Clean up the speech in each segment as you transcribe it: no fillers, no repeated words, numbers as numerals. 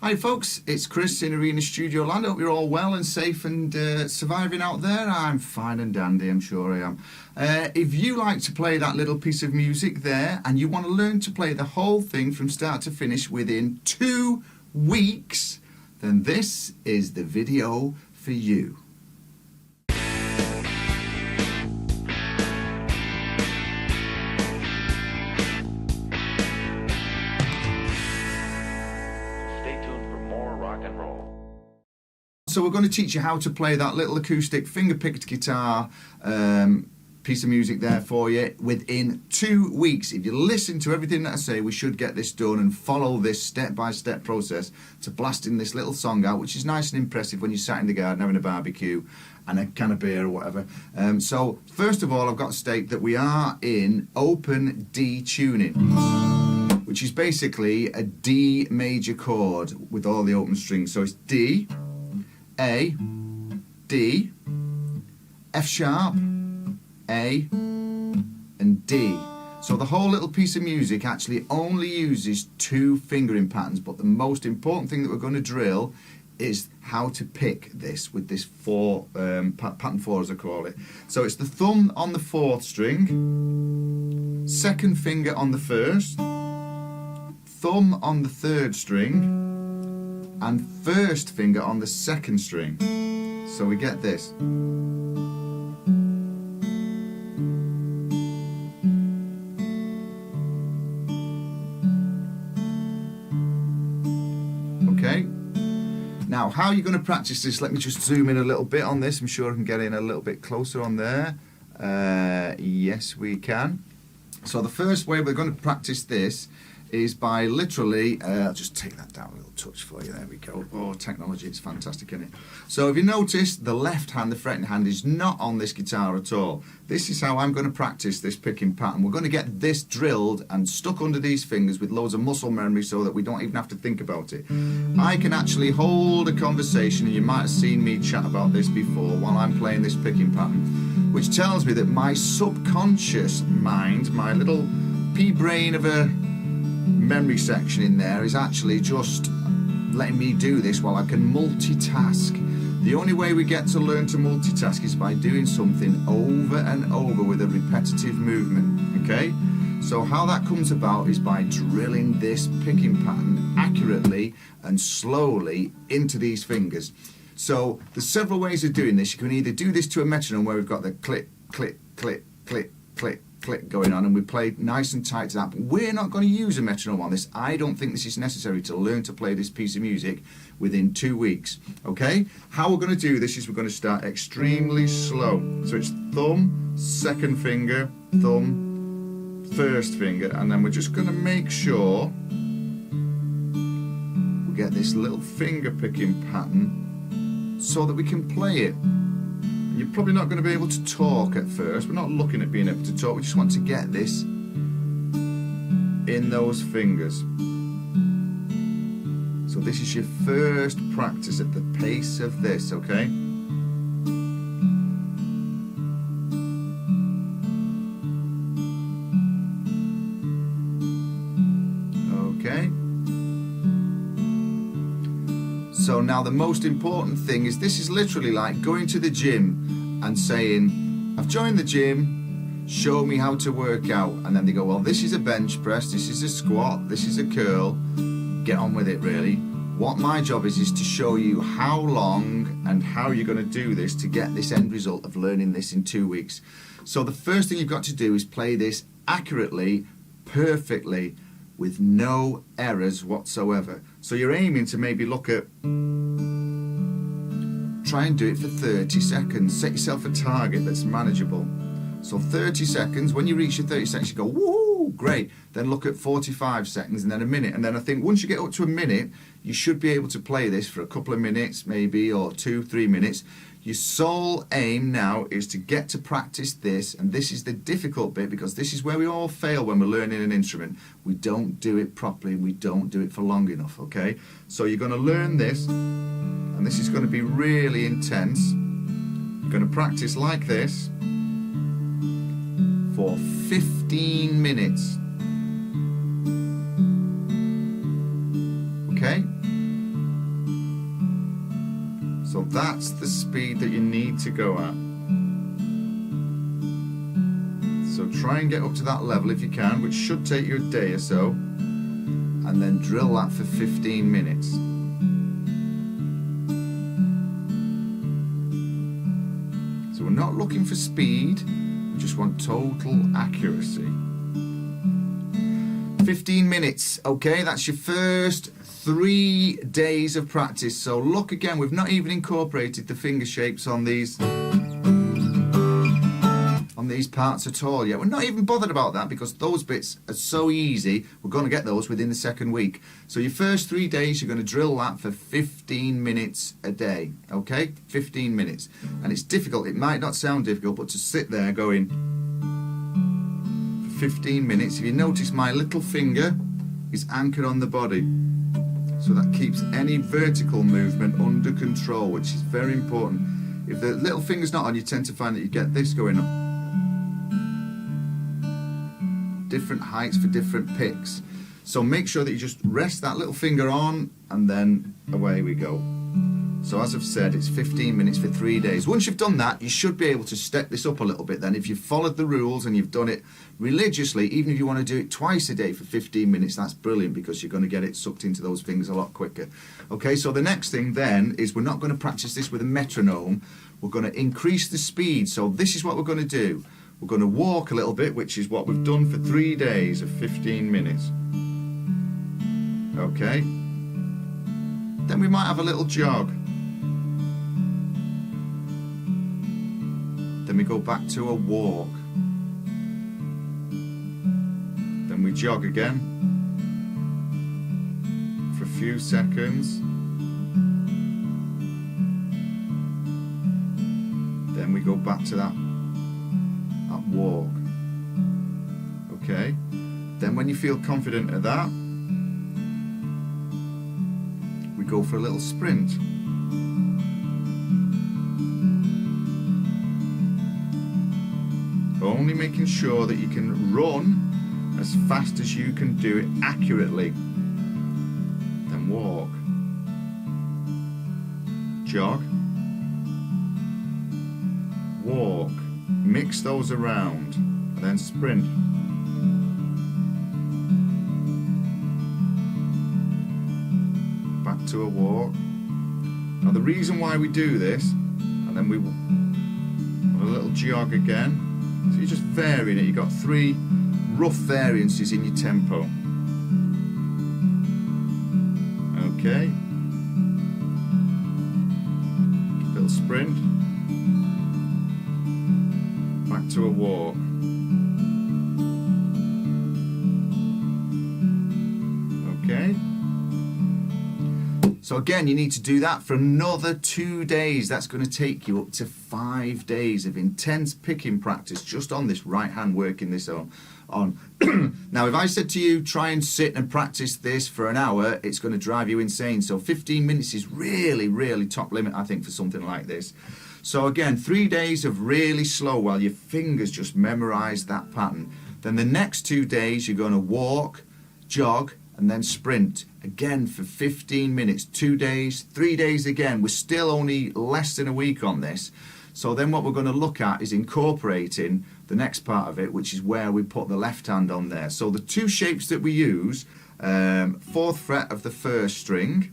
Hi folks, it's Chris in Arena Studio Land. I hope you're all well and safe and surviving out there. I'm fine and dandy, I'm sure I am. If you like to play that little piece of music there and you want to learn to play the whole thing from start to finish within 2 weeks, then this is the video for you. So we're going to teach you how to play that little acoustic finger-picked guitar piece of music there for you within 2 weeks. If you listen to everything that I say, we should get this done and follow this step-by-step process to blasting this little song out, which is nice and impressive when you're sat in the garden having a barbecue and a can of beer or whatever. So first of all, I've got to state that we are in open D tuning, which is basically a D major chord with all the open strings. So it's D, A, D, F sharp, A, and D. So the whole little piece of music actually only uses 2 fingering patterns, but the most important thing that we're going to drill is how to pick this with this pattern 4 as I call it. So it's the thumb on the 4th string, 2nd finger on the 1st, thumb on the 3rd string, and 1st finger on the 2nd string. So we get this. Okay. Now, how are you going to practice this? Let me just zoom in a little bit on this. I'm sure I can get in a little bit closer on there. Yes, we can. So the first way we're going to practice this is by literally, I'll just take that down a little touch for you, there we go. Oh, technology, it's fantastic, isn't it? So if you notice, the left hand, the fretting hand, is not on this guitar at all. This is how I'm going to practice this picking pattern. We're going to get this drilled and stuck under these fingers with loads of muscle memory so that we don't even have to think about it. I can actually hold a conversation, and you might have seen me chat about this before, while I'm playing this picking pattern, which tells me that my subconscious mind, my little pea brain of a memory section in there, is actually just letting me do this while I can multitask. The only way we get to learn to multitask is by doing something over and over with a repetitive movement. Okay, so how that comes about is by drilling this picking pattern accurately and slowly into these fingers. So there's several ways of doing this. You can either do this to a metronome where we've got the click, click, click, click, click, click going on, and we play nice and tight to that, but we're not going to use a metronome on this. I don't think this is necessary to learn to play this piece of music within 2 weeks. Okay, how we're going to do this is we're going to start extremely slow. So it's thumb, 2nd finger, thumb, 1st finger, and then we're just going to make sure we get this little finger picking pattern so that we can play it. You're probably not going to be able to talk at first. We're not looking at being able to talk. We just want to get this in those fingers. So this is your first practice at the pace of this, okay? Okay. So now the most important thing is, this is literally like going to the gym and saying, I've joined the gym, show me how to work out. And then they go, well, this is a bench press, this is a squat, this is a curl. Get on with it, really. What my job is to show you how long and how you're going to do this to get this end result of learning this in 2 weeks. So the first thing you've got to do is play this accurately, perfectly, with no errors whatsoever. So you're aiming to maybe look at, try and do it for 30 seconds. Set yourself a target that's manageable. So 30 seconds, when you reach your 30 seconds, you go, woohoo, great. Then look at 45 seconds and then a minute. And then I think once you get up to a minute, you should be able to play this for a couple of minutes, maybe, or 2-3 minutes. Your sole aim now is to get to practice this, and this is the difficult bit, because this is where we all fail when we're learning an instrument. We don't do it properly, we don't do it for long enough, okay? So you're going to learn this, and this is going to be really intense. You're going to practice like this for 15 minutes. Okay? rate that you need to go at. So try and get up to that level if you can, which should take you a day or so, and then drill that for 15 minutes. So we're not looking for speed, we just want total accuracy. 15 minutes, okay, that's your first 3 days of practice. So look again, we've not even incorporated the finger shapes on these parts at all yet. We're not even bothered about that because those bits are so easy. We're going to get those within the second week. So your first 3 days, you're going to drill that for 15 minutes a day, okay? 15 minutes. And it's difficult, it might not sound difficult, but to sit there going for 15 minutes, if you notice my little finger is anchored on the body. So that keeps any vertical movement under control, which is very important. If the little finger's not on, you tend to find that you get this going on. Different heights for different picks. So make sure that you just rest that little finger on, and then away we go. So as I've said, it's 15 minutes for 3 days. Once you've done that, you should be able to step this up a little bit then. If you've followed the rules and you've done it religiously, even if you want to do it twice a day for 15 minutes, that's brilliant because you're going to get it sucked into those fingers a lot quicker. Okay, so the next thing then is we're not going to practice this with a metronome. We're going to increase the speed. So this is what we're going to do. We're going to walk a little bit, which is what we've done for 3 days of 15 minutes. Okay. Then we might have a little jog. Then we go back to a walk. Then we jog again for a few seconds. Then we go back to that walk. Okay. Then when you feel confident at that, we go for a little sprint. Only making sure that you can run as fast as you can do it accurately. Then walk. Jog. Walk. Mix those around and then sprint. Back to a walk. Now the reason why we do this, and then we have a little jog again, so you're just varying it. You've got 3 rough variances in your tempo. Okay. Little sprint. Back to a walk. Okay. So again, you need to do that for another 2 days. That's going to take you up to 5 days of intense picking practice just on this right hand, working this on. Now, if I said to you, try and sit and practice this for an hour, it's going to drive you insane. So 15 minutes is really, really top limit, I think, for something like this. So again, 3 days of really slow while your fingers just memorize that pattern. Then the next 2 days, you're going to walk, jog, and then sprint again for 15 minutes. 2 days, 3 days again. We're still only less than a week on this. So then what we're going to look at is incorporating the next part of it, which is where we put the left hand on there. So the 2 shapes that we use, 4th fret of the 1st string,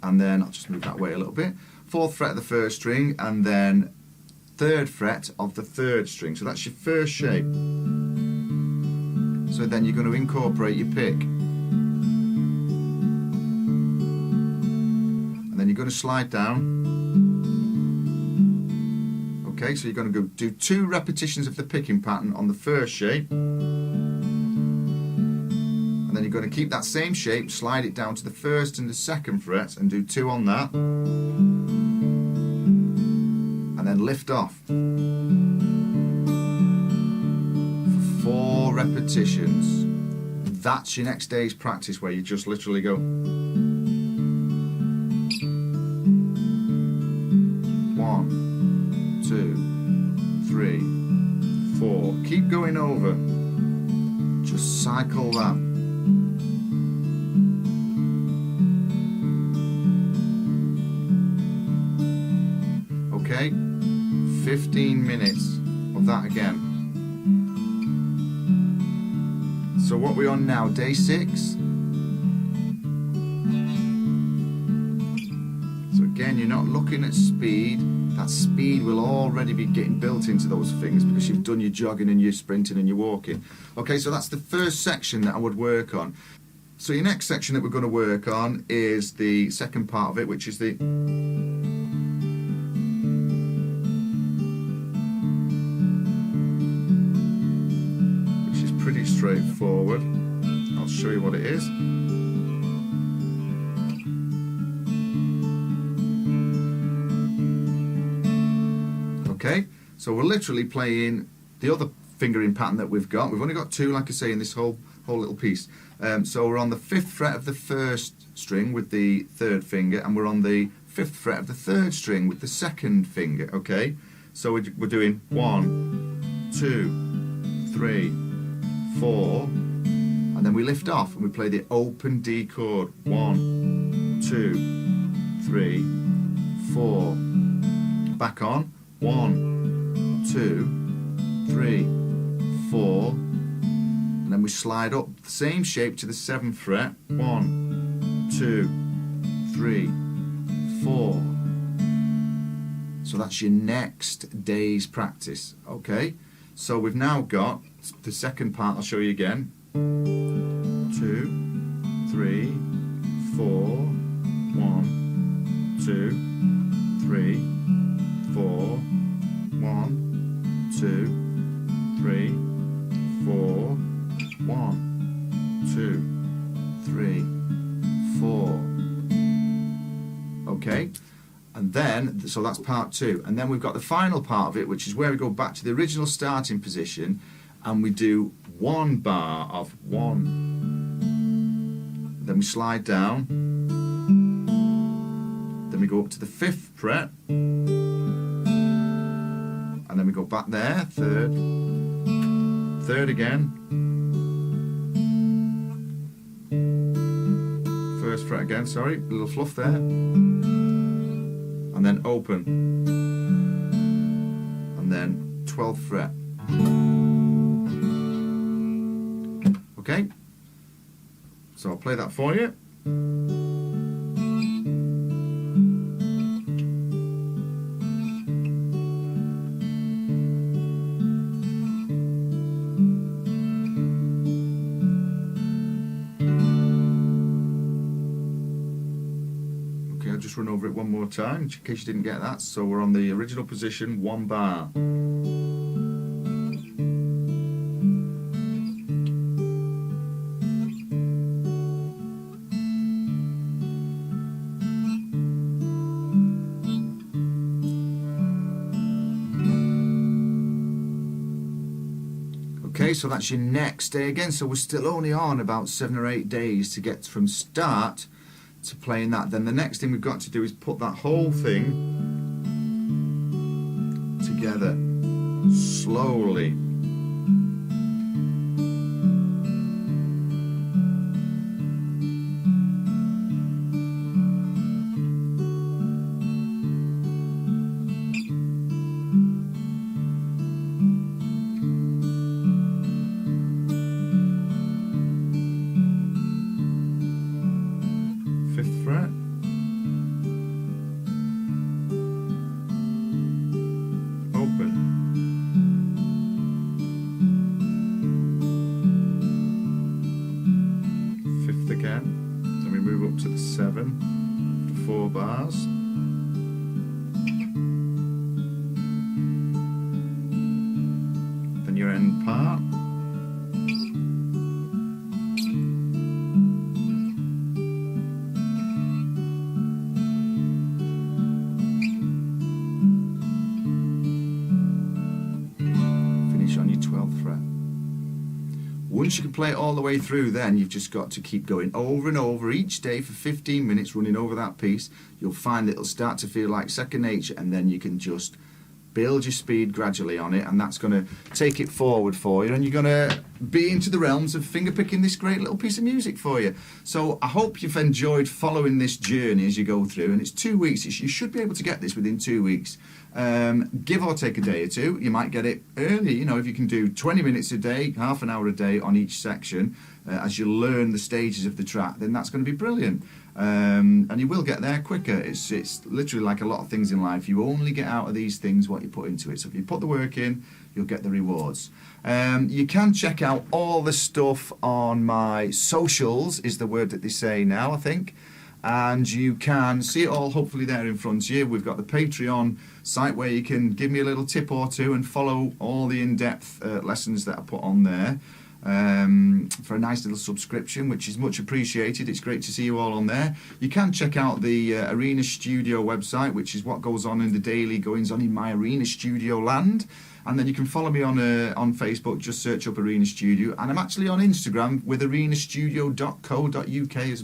and then I'll just move that way a little bit, 4th fret of the 1st string, and then 3rd fret of the 3rd string. So that's your first shape. So then you're going to incorporate your pick. And then you're going to slide down. Okay, so you're going to go do 2 repetitions of the picking pattern on the first shape. And then you're going to keep that same shape, slide it down to the 1st and the 2nd fret and do 2 on that. And then lift off. For 4 repetitions. That's your next day's practice, where you just literally go 1, 2, 3, 4. Keep going over. Just cycle that. Okay, 15 minutes of that again. So what we're on now, day 6. So again, you're not looking at speed. That speed will already be getting built into those things because you've done your jogging and your sprinting and your walking. Okay, so that's the first section that I would work on. So your next section that we're going to work on is the second part of it, which is the pretty straightforward. I'll show you what it is. Okay, so we're literally playing the other fingering pattern that we've got. We've only got 2, like I say, in this whole little piece. So we're on the 5th fret of the 1st string with the 3rd finger, and we're on the 5th fret of the 3rd string with the 2nd finger. Okay, so we're doing 1, 2, 3, 4, and then we lift off and we play the open D chord. 1, 2, 3, 4. Back on. 1, 2, 3, 4, and then we slide up the same shape to the 7th fret. 1, 2, 3, 4. So that's your next day's practice. Okay, so we've now got the second part. I'll show you again. 2, 3, 4, 1, 2, 3, 4, 1, 2, 3, 4, 1, 2, 3, 4. Okay, and then, so that's part 2, and then we've got the final part of it, which is where we go back to the original starting position and we do 1 bar of 1. Then we slide down, then we go up to the 5th fret, and then we go back there, 3rd, 3rd again, 1st fret again, sorry, a little fluff there, and then open, and then 12th fret. Okay, so I'll play that for you. Just run over it one more time in case you didn't get that. So we're on the original position, 1 bar. Okay, so that's your next day again. So we're still only on about 7 or 8 days to get from start to playing that. Then the next thing we've got to do is put that whole thing together slowly. Then we move up to the 7 to 4 bars. Then your end part. Finish on your 12th fret. Once you can play it all the way through, then you've just got to keep going over and over each day for 15 minutes running over that piece. You'll find that it'll start to feel like second nature, and then you can just build your speed gradually on it, and that's going to take it forward for you, and you're going to be into the realms of fingerpicking this great little piece of music for you. So I hope you've enjoyed following this journey as you go through, and it's 2 weeks. You should be able to get this within 2 weeks. Give or take a day or two. You might get it early. You know, if you can do 20 minutes a day, half an hour a day on each section, as you learn the stages of the track, then that's going to be brilliant. And you will get there quicker. It's literally like a lot of things in life. You only get out of these things what you put into it. So if you put the work in, you'll get the rewards. You can check out all the stuff on my socials, is the word that they say now, I think. And you can see it all hopefully there in front of you. We've got the Patreon site where you can give me a little tip or two and follow all the in-depth lessons that I put on there. For a nice little subscription, which is much appreciated. It's great to see you all on there. You can check out the Arena Studio website, which is what goes on in the daily goings on in my Arena Studio land. And then you can follow me on Facebook, just search up Arena Studio. And I'm actually on Instagram with arenastudio.co.uk as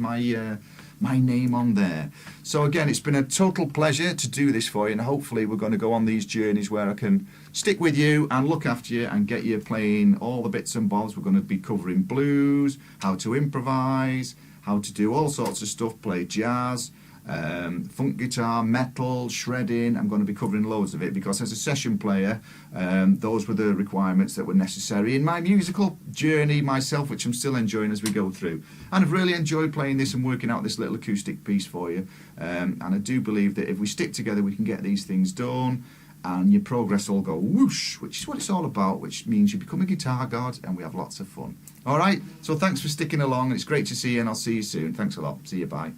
my name on there. So again, it's been a total pleasure to do this for you, and hopefully we're going to go on these journeys where I can stick with you and look after you and get you playing all the bits and bobs. We're going to be covering blues, how to improvise, how to do all sorts of stuff, play jazz, funk guitar, metal, shredding. I'm going to be covering loads of it because as a session player, those were the requirements that were necessary in my musical journey myself, which I'm still enjoying as we go through. And I've really enjoyed playing this and working out this little acoustic piece for you. And I do believe that if we stick together, we can get these things done, and your progress will go whoosh, which is what it's all about, which means you become a guitar god and we have lots of fun. All right, so thanks for sticking along. It's great to see you, and I'll see you soon. Thanks a lot. See you, bye.